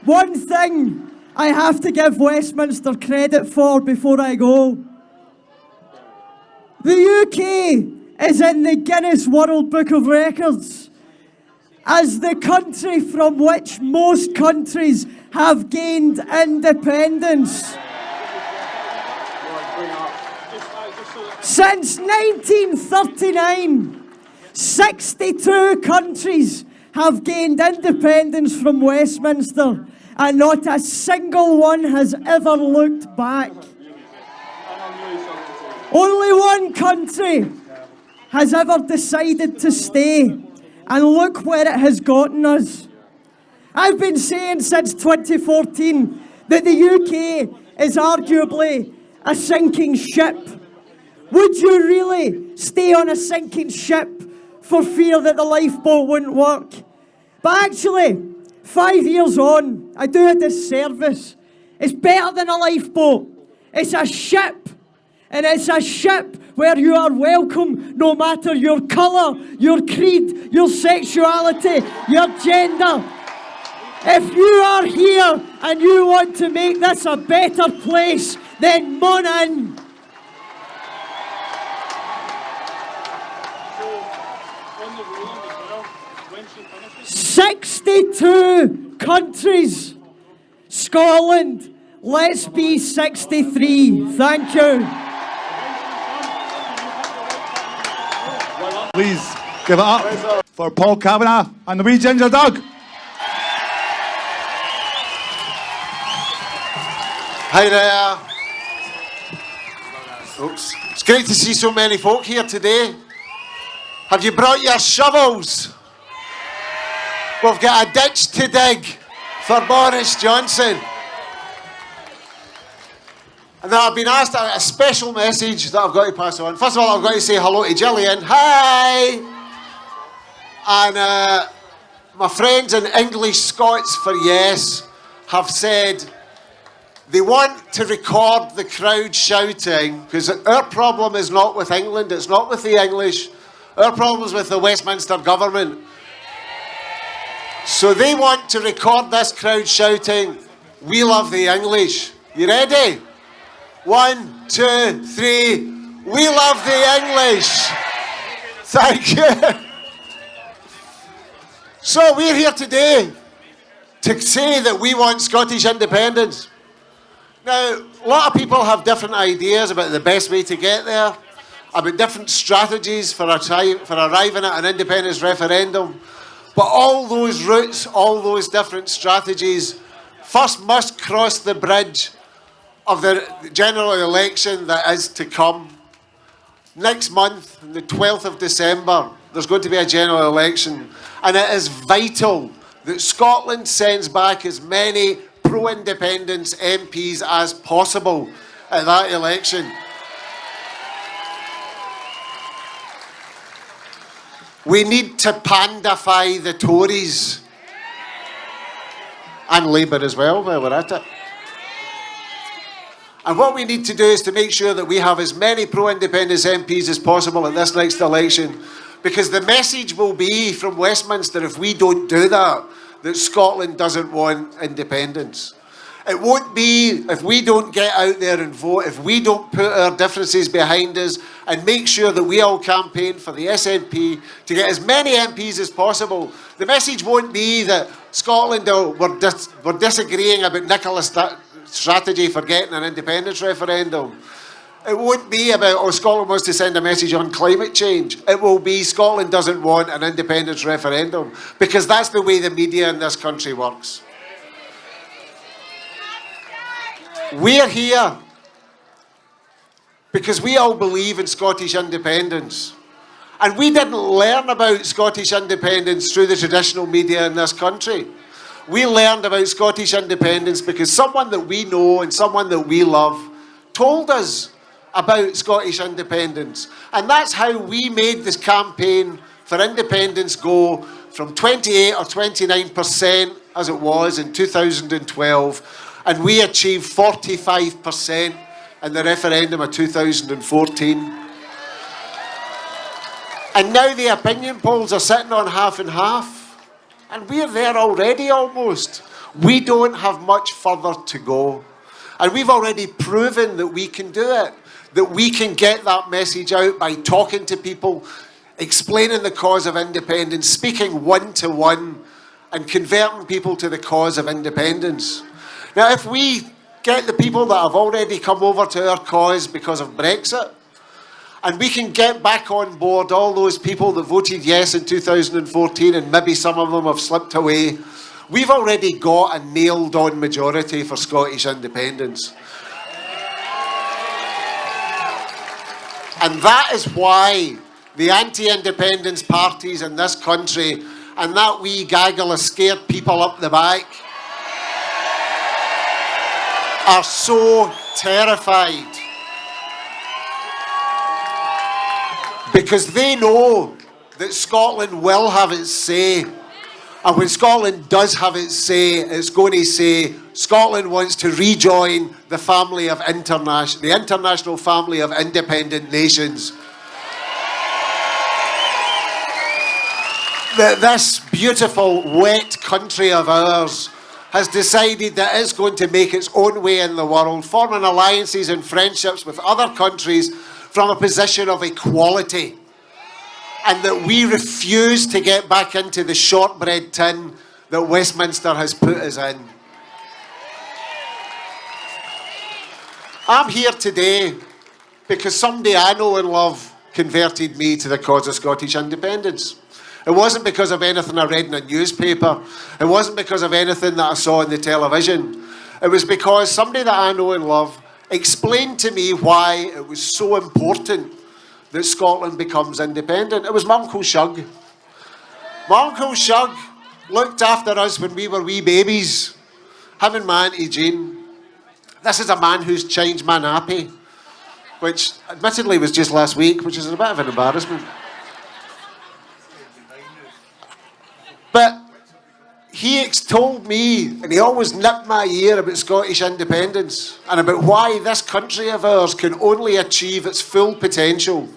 One thing I have to give Westminster credit for before I go. The UK is in the Guinness World Book of Records as the country from which most countries have gained independence. Since 1939, 62 countries have gained independence from Westminster, and not a single one has ever looked back. Only one country has ever decided to stay, and look where it has gotten us. I've been saying since 2014 that the UK is arguably a sinking ship. Would you really stay on a sinking ship for fear that the lifeboat wouldn't work? But actually, 5 years on, I do a disservice. It's better than a lifeboat. It's a ship. And it's a ship where you are welcome no matter your colour, your creed, your sexuality, your gender. If you are here and you want to make this a better place, then mon in. 62 countries. Scotland, let's be 63. Thank you. Please give it up for Paul Kavanagh and the wee ginger dog. Hi there. Oops. It's great to see so many folk here today. Have you brought your shovels? We've got a ditch to dig for Boris Johnson. And now I've been asked a special message that I've got to pass on. First of all, I've got to say hello to Gillian. Hi! And my friends in English Scots for Yes have said they want to record the crowd shouting, because our problem is not with England, it's not with the English. Our problem is with the Westminster government. So they want to record this crowd shouting, "We love the English." You ready? 1, 2, 3. We love the English. Thank you. So we're here today to say that we want Scottish independence. Now, a lot of people have different ideas about the best way to get there, about different strategies for arriving at an independence referendum. But all those routes, all those different strategies, first must cross the bridge of the general election that is to come. Next month, on the 12th of December, there's going to be a general election. And it is vital that Scotland sends back as many pro-independence MPs as possible at that election. We need to pandify the Tories. And Labour as well, while we're at it. And what we need to do is to make sure that we have as many pro-independence MPs as possible at this next election. Because the message will be from Westminster, if we don't do that, that Scotland doesn't want independence. It won't be if we don't get out there and vote, if we don't put our differences behind us and make sure that we all campaign for the SNP to get as many MPs as possible. The message won't be that Scotland, we're disagreeing about Nicola's strategy for getting an independence referendum. It won't be about, Scotland wants to send a message on climate change. It will be Scotland doesn't want an independence referendum, because that's the way the media in this country works. We're here because we all believe in Scottish independence. And we didn't learn about Scottish independence through the traditional media in this country. We learned about Scottish independence because someone that we know and someone that we love told us about Scottish independence. And that's how we made this campaign for independence go from 28 or 29% as it was in 2012, and we achieved 45% in the referendum of 2014. And now the opinion polls are sitting on half and half. And we're there already almost. We don't have much further to go. And we've already proven that we can do it, that we can get that message out by talking to people, explaining the cause of independence, speaking one-to-one, and converting people to the cause of independence. Now, if we get the people that have already come over to our cause because of Brexit, and we can get back on board all those people that voted yes in 2014, and maybe some of them have slipped away, we've already got a nailed-on majority for Scottish independence. And that is why the anti-independence parties in this country and that wee gaggle of scared people up the back are so terrified. Because they know that Scotland will have its say. And when Scotland does have its say, it's going to say Scotland wants to rejoin the family of the international family of independent nations. That this beautiful, wet country of ours has decided that it's going to make its own way in the world, forming alliances and friendships with other countries from a position of equality. And that we refuse to get back into the shortbread tin that Westminster has put us in. I'm here today because somebody I know and love converted me to the cause of Scottish independence. It wasn't because of anything I read in a newspaper. It wasn't because of anything that I saw on the television. It was because somebody that I know and love explained to me why it was so important that Scotland becomes independent. It was my Uncle Shug. My Uncle Shug looked after us when we were wee babies. Him and my Auntie Jane. This is a man who's changed my nappy, which admittedly was just last week, which is a bit of an embarrassment. But he told me, and he always nipped my ear about Scottish independence and about why this country of ours can only achieve its full potential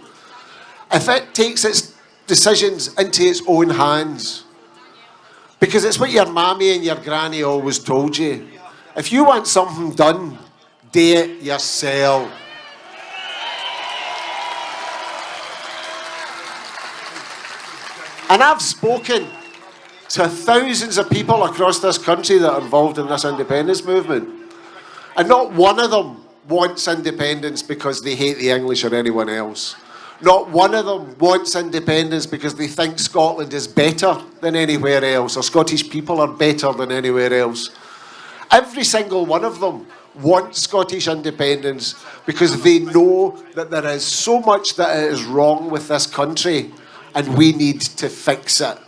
if it takes its decisions into its own hands. Because it's what your mammy and your granny always told you. If you want something done, do it yourself. And I've spoken to thousands of people across this country that are involved in this independence movement. And not one of them wants independence because they hate the English or anyone else. Not one of them wants independence because they think Scotland is better than anywhere else, or Scottish people are better than anywhere else. Every single one of them wants Scottish independence because they know that there is so much that is wrong with this country and we need to fix it.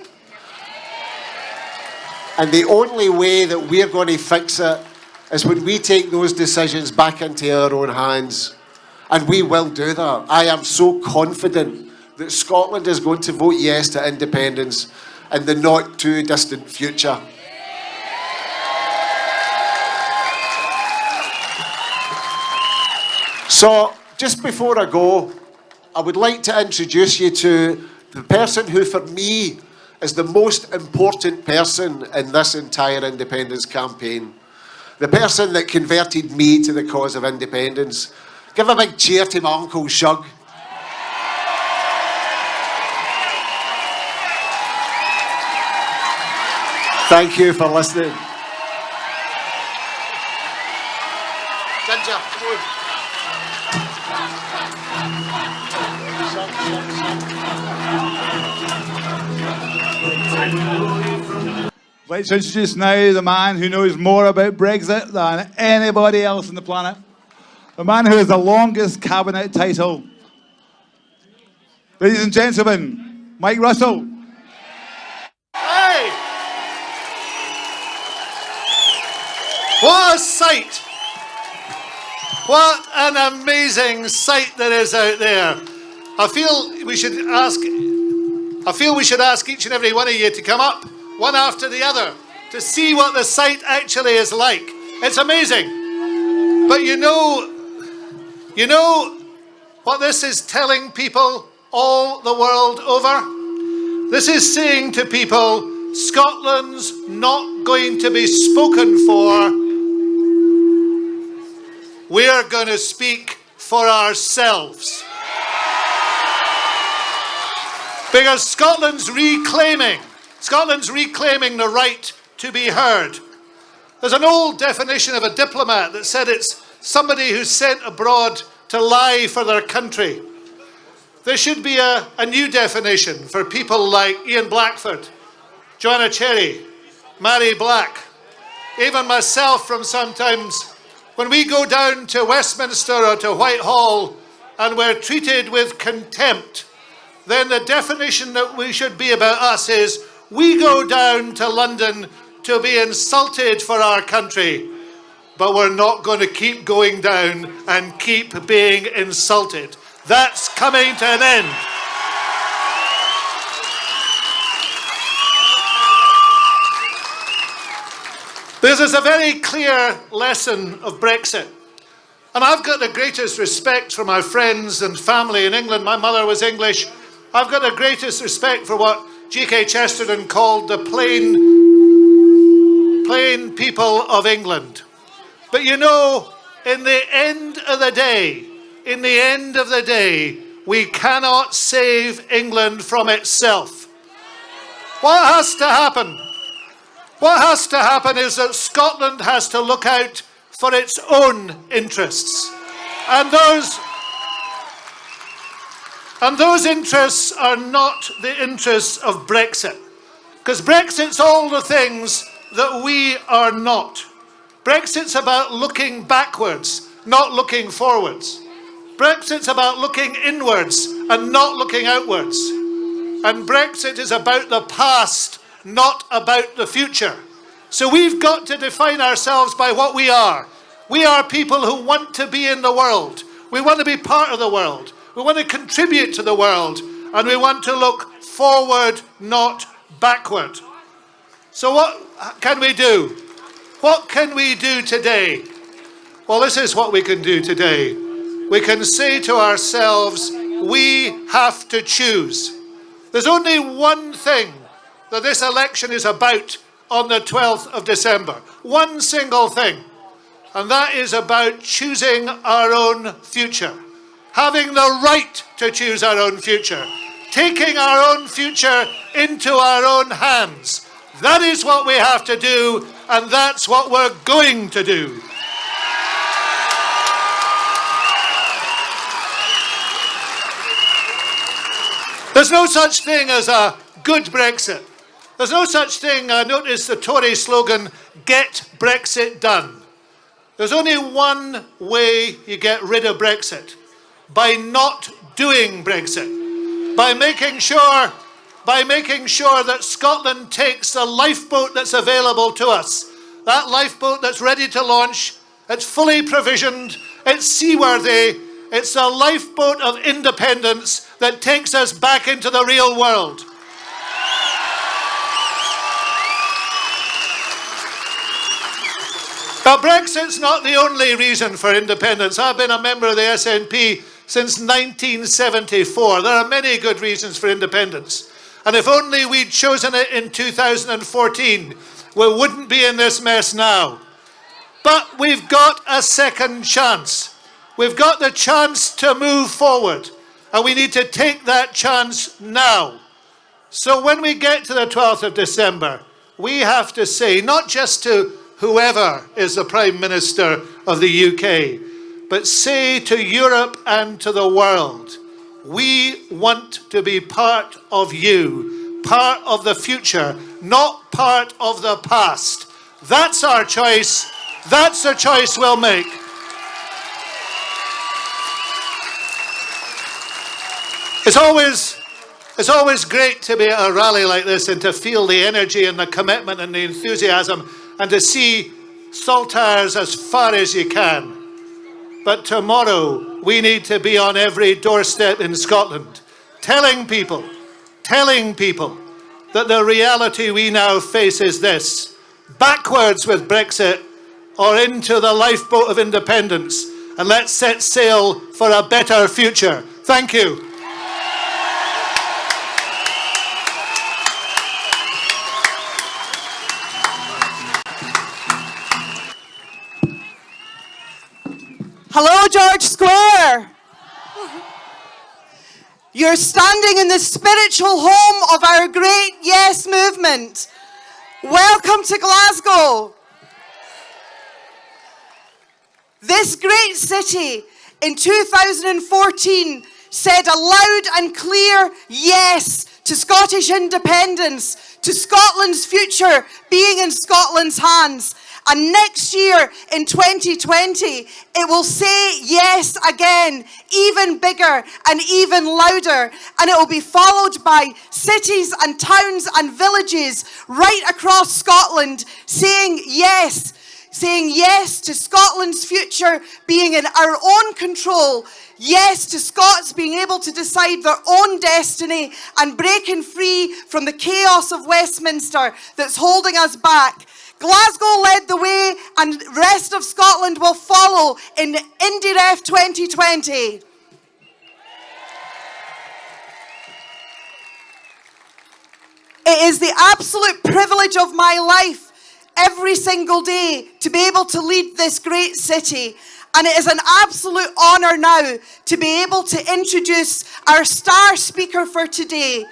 And the only way that we're going to fix it is when we take those decisions back into our own hands. And we will do that. I am so confident that Scotland is going to vote yes to independence in the not too distant future. So, just before I go, I would like to introduce you to the person who, for me, is the most important person in this entire independence campaign. The person that converted me to the cause of independence. Give a big cheer to my Uncle Shug. Thank you for listening. Ginger, come on. Let's introduce now the man who knows more about Brexit than anybody else on the planet. The man who has the longest cabinet title. Ladies and gentlemen, Mike Russell. Hey! What a sight! What an amazing sight there is out there. I feel we should ask each and every one of you to come up, one after the other, to see what the sight actually is like. It's amazing. But you know what this is telling people all the world over? This is saying to people, Scotland's not going to be spoken for. We're going to speak for ourselves. Because Scotland's reclaiming the right to be heard. There's an old definition of a diplomat that said it's somebody who's sent abroad to lie for their country. There should be a new definition for people like Ian Blackford, Joanna Cherry, Mhairi Black, even myself from sometimes when we go down to Westminster or to Whitehall and we're treated with contempt, then the definition that we should be about us is we go down to London to be insulted for our country, but we're not going to keep going down and keep being insulted. That's coming to an end. This is a very clear lesson of Brexit. And I've got the greatest respect for my friends and family in England. My mother was English. I've got the greatest respect for what G.K. Chesterton called the plain people of England. But you know, in the end of the day, we cannot save England from itself. What has to happen? What has to happen is that Scotland has to look out for its own interests. And those interests are not the interests of Brexit. Because Brexit's all the things that we are not. Brexit's about looking backwards, not looking forwards. Brexit's about looking inwards and not looking outwards. And Brexit is about the past, not about the future. So we've got to define ourselves by what we are. We are people who want to be in the world. We want to be part of the world. We want to contribute to the world. And we want to look forward, not backward. So what can we do? What can we do today? Well, this is what we can do today. We can say to ourselves, we have to choose. There's only one thing that this election is about on the 12th of December. One single thing. And that is about choosing our own future. Having the right to choose our own future. Taking our own future into our own hands. That is what we have to do, and that's what we're going to do. There's no such thing as a good Brexit. There's no such thing, I noticed the Tory slogan, get Brexit done. There's only one way you get rid of Brexit. By not doing Brexit. By making sure that Scotland takes the lifeboat that's available to us. That lifeboat that's ready to launch, it's fully provisioned, it's seaworthy, it's a lifeboat of independence that takes us back into the real world. Now, Brexit's not the only reason for independence. I've been a member of the SNP since 1974. There are many good reasons for independence. And if only we'd chosen it in 2014, we wouldn't be in this mess now. But we've got a second chance. We've got the chance to move forward. And we need to take that chance now. So when we get to the 12th of December, we have to say, not just to whoever is the Prime Minister of the UK, but say to Europe and to the world, we want to be part of you, part of the future, not part of the past. That's our choice. That's the choice we'll make. It's always great to be at a rally like this and to feel the energy and the commitment and the enthusiasm and to see saltires as far as you can. But tomorrow, we need to be on every doorstep in Scotland, telling people that the reality we now face is this: backwards with Brexit or into the lifeboat of independence, and let's set sail for a better future. Thank you. Hello, George Square. You're standing in the spiritual home of our great Yes movement. Welcome to Glasgow. This great city in 2014 said a loud and clear yes to Scottish independence, to Scotland's future being in Scotland's hands. And next year, in 2020, it will say yes again, even bigger and even louder. And it will be followed by cities and towns and villages right across Scotland saying yes to Scotland's future being in our own control. Yes to Scots being able to decide their own destiny and breaking free from the chaos of Westminster that's holding us back. Glasgow led the way and the rest of Scotland will follow in IndyRef2020. It is the absolute privilege of my life every single day to be able to lead this great city. And it is an absolute honour now to be able to introduce our star speaker for today.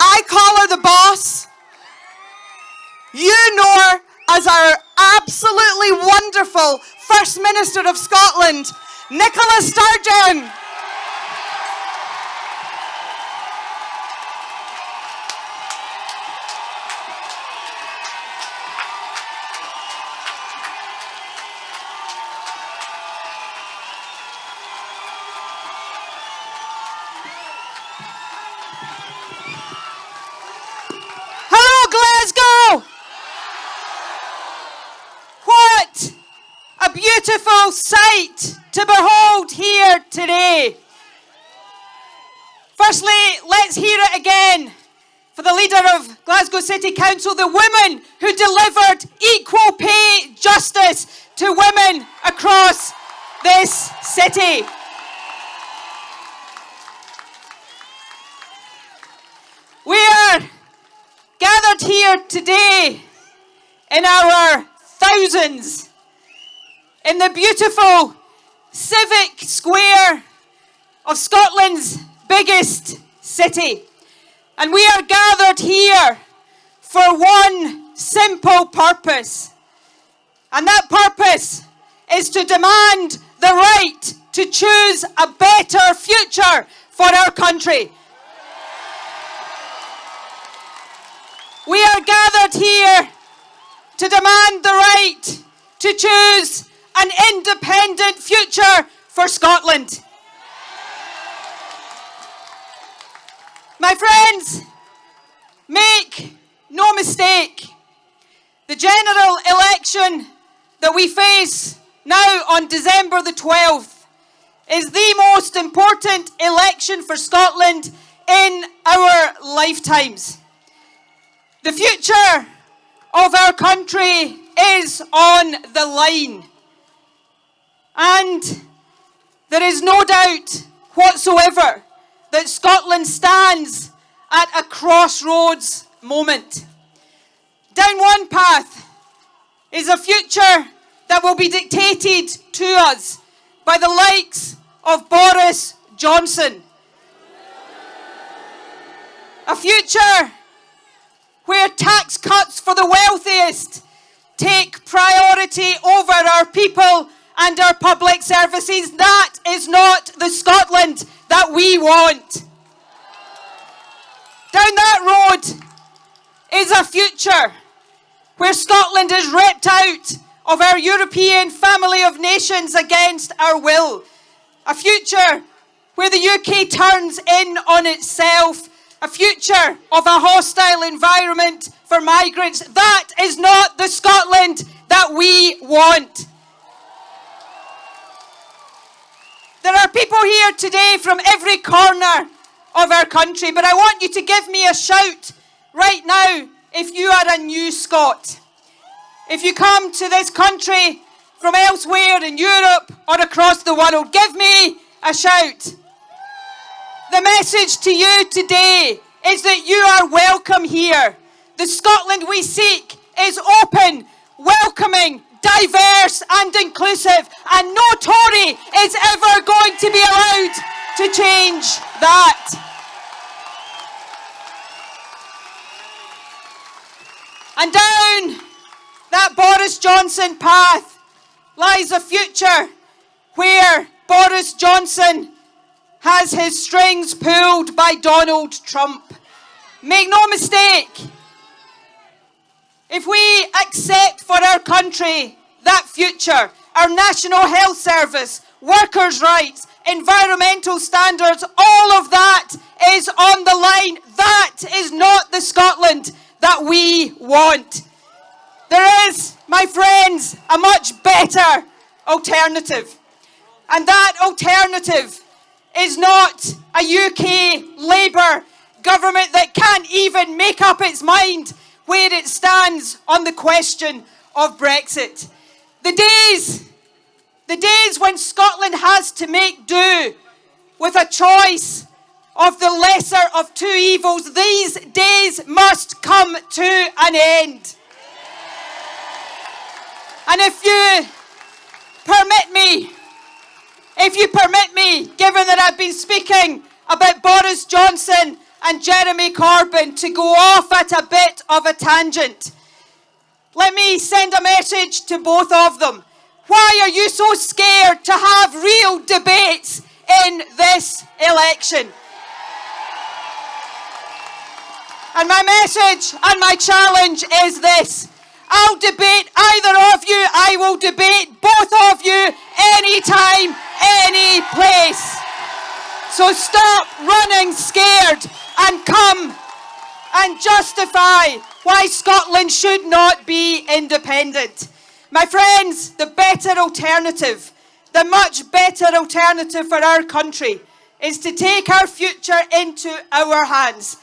I call her the boss. You know her as our absolutely wonderful First Minister of Scotland, Nicola Sturgeon. Glasgow! What a beautiful sight to behold here today. Firstly, let's hear it again for the leader of Glasgow City Council, the woman who delivered equal pay justice to women across this city. We are gathered here today in our thousands in the beautiful civic square of Scotland's biggest city. And we are gathered here for one simple purpose. And that purpose is to demand the right to choose a better future for our country. We are gathered here to demand the right to choose an independent future for Scotland. My friends, make no mistake, the general election that we face now on December the 12th is the most important election for Scotland in our lifetimes. The future of our country is on the line. And there is no doubt whatsoever that Scotland stands at a crossroads moment. Down one path is a future that will be dictated to us by the likes of Boris Johnson. A future where tax cuts for the wealthiest take priority over our people and our public services. That is not the Scotland that we want. Down that road is a future where Scotland is ripped out of our European family of nations against our will. A future where the UK turns in on itself. A future of a hostile environment for migrants. That is not the Scotland that we want. There are people here today from every corner of our country, but I want you to give me a shout right now if you are a new Scot. If you come to this country from elsewhere in Europe or across the world, give me a shout. The message to you today is that you are welcome here. The Scotland we seek is open, welcoming, diverse and inclusive, and no Tory is ever going to be allowed to change that. And down that Boris Johnson path lies a future where Boris Johnson has his strings pulled by Donald Trump. Make no mistake, if we accept for our country that future, our National Health Service, workers' rights, environmental standards, all of that is on the line. That is not the Scotland that we want. There is, my friends, a much better alternative. And that alternative is not a UK Labour government that can't even make up its mind where it stands on the question of Brexit. The days when Scotland has to make do with a choice of the lesser of two evils, these days must come to an end. And if you permit me, given that I've been speaking about Boris Johnson and Jeremy Corbyn, to go off at a bit of a tangent, let me send a message to both of them. Why are you so scared to have real debates in this election? And my message and my challenge is this. I'll debate either of you. I will debate both of you anytime, any place. So stop running scared and come and justify why Scotland should not be independent. My friends, the better alternative, the much better alternative for our country is to take our future into our hands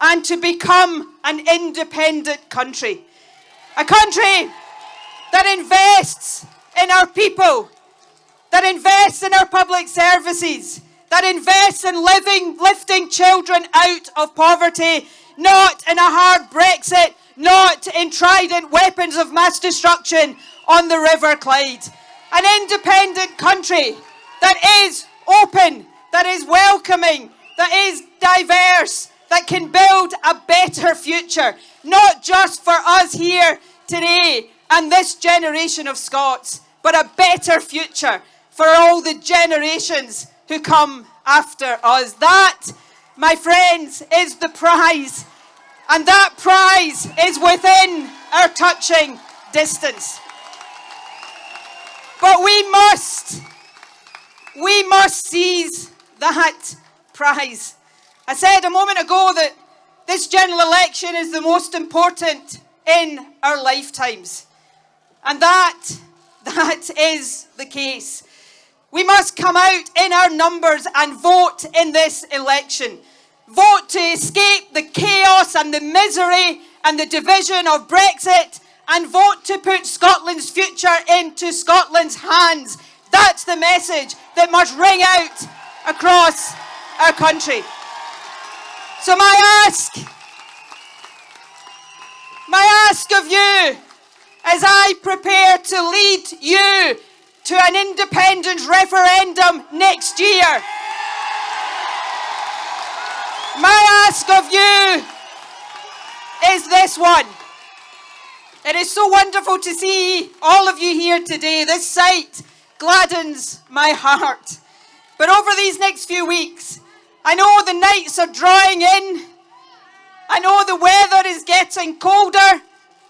and to become an independent country. A country that invests in our people, that invests in our public services, that invests in lifting children out of poverty, not in a hard Brexit, not in trident weapons of mass destruction on the River Clyde. An independent country that is open, that is welcoming, that is diverse, that can build a better future, not just for us here today and this generation of Scots, but a better future for all the generations who come after us. That, my friends, is the prize. And that prize is within our touching distance. But we must seize that prize. I said a moment ago that this general election is the most important in our lifetimes. And that is the case. We must come out in our numbers and vote in this election. Vote to escape the chaos and the misery and the division of Brexit, and vote to put Scotland's future into Scotland's hands. That's the message that must ring out across our country. So my ask of you, as I prepare to lead you to an independence referendum next year, my ask of you is this one. It is so wonderful to see all of you here today. This sight gladdens my heart. But over these next few weeks, I know the nights are drawing in. I know the weather is getting colder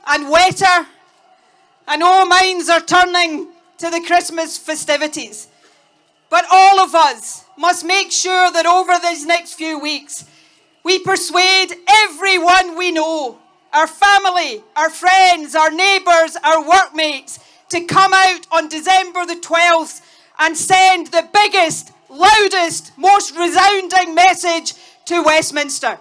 and wetter. I know minds are turning to the Christmas festivities. But all of us must make sure that over these next few weeks, we persuade everyone we know, our family, our friends, our neighbours, our workmates, to come out on December the 12th and send the biggest, loudest, most resounding message to Westminster.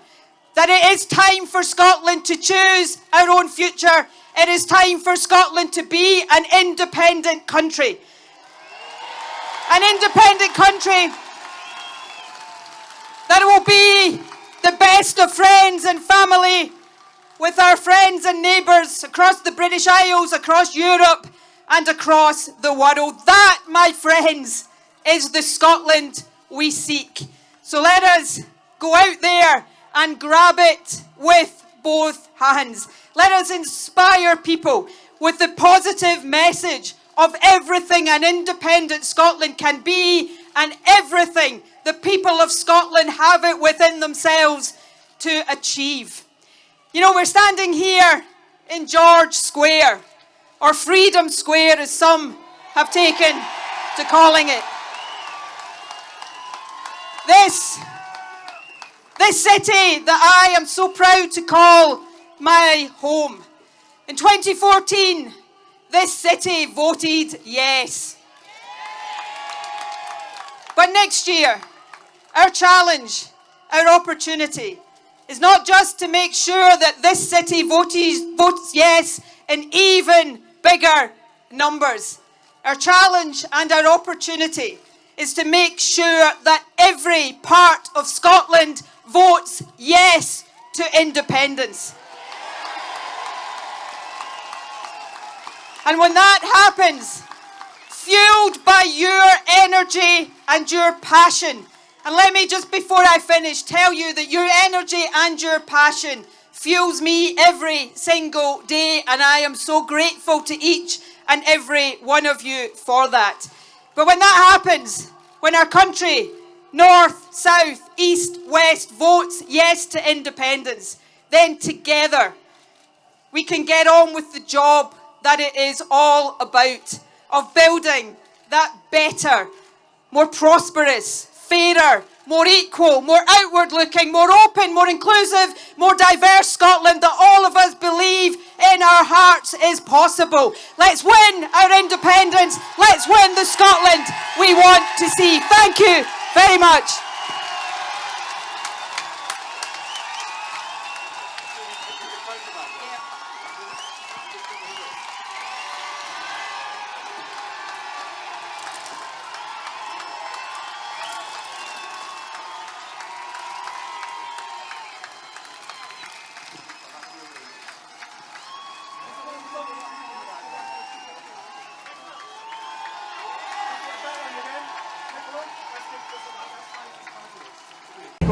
That it is time for Scotland to choose our own future. It is time for Scotland to be an independent country. An independent country that will be the best of friends and family, with our friends and neighbours across the British Isles, across Europe and across the world. That, my friends, is the Scotland we seek. So let us go out there and grab it with both hands. Let us inspire people with the positive message of everything an independent Scotland can be and everything the people of Scotland have it within themselves to achieve. You know, we're standing here in George Square, or Freedom Square as some have taken to calling it. This city that I am so proud to call my home. In 2014, this city voted yes. But next year, our challenge, our opportunity, is not just to make sure that this city votes yes in even bigger numbers. Our challenge and our opportunity is to make sure that every part of Scotland votes yes to independence. And when that happens, fueled by your energy and your passion, and let me just before I finish tell you that your energy and your passion fuels me every single day, and I am so grateful to each and every one of you for that. But when that happens, when our country, north, south, east, west, votes yes to independence, then together we can get on with the job that it is all about, of building that better, more prosperous, fairer, more equal, more outward looking, more open, more inclusive, more diverse Scotland that all of us believe in our hearts is possible. Let's win our independence. Let's win the Scotland we want to see. Thank you very much.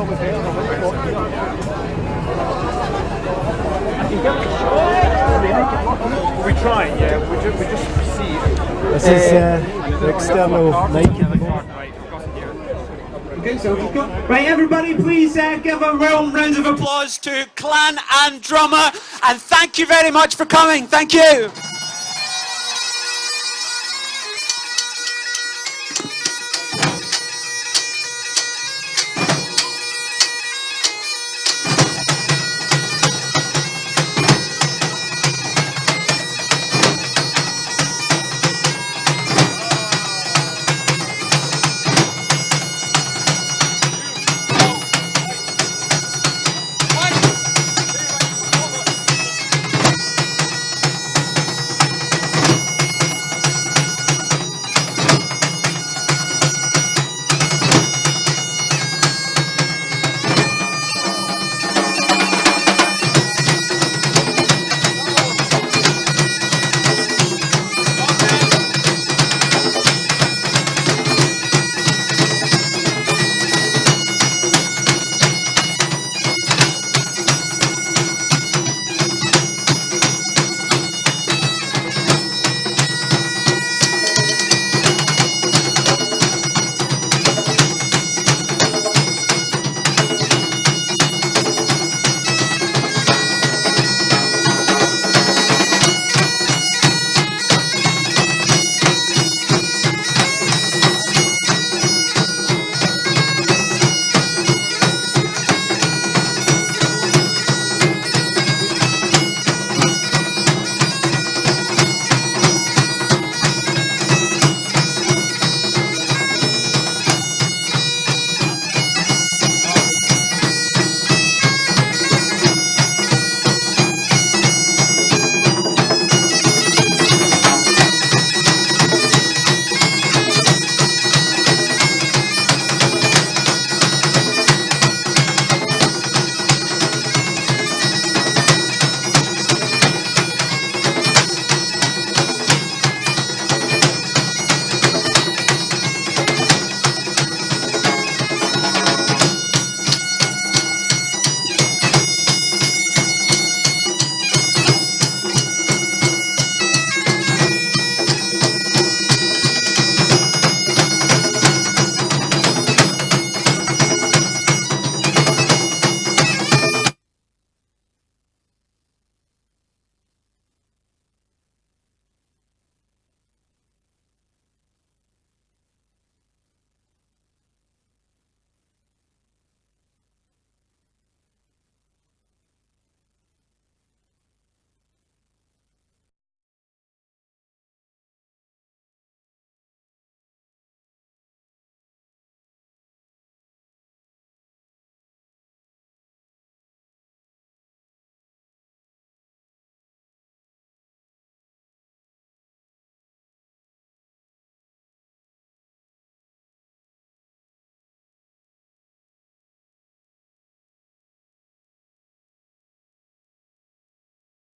We try, yeah. We just see. This is the external mic. Okay, so right, everybody, please give a warm round of applause to Clan and Drummer, and thank you very much for coming. Thank you.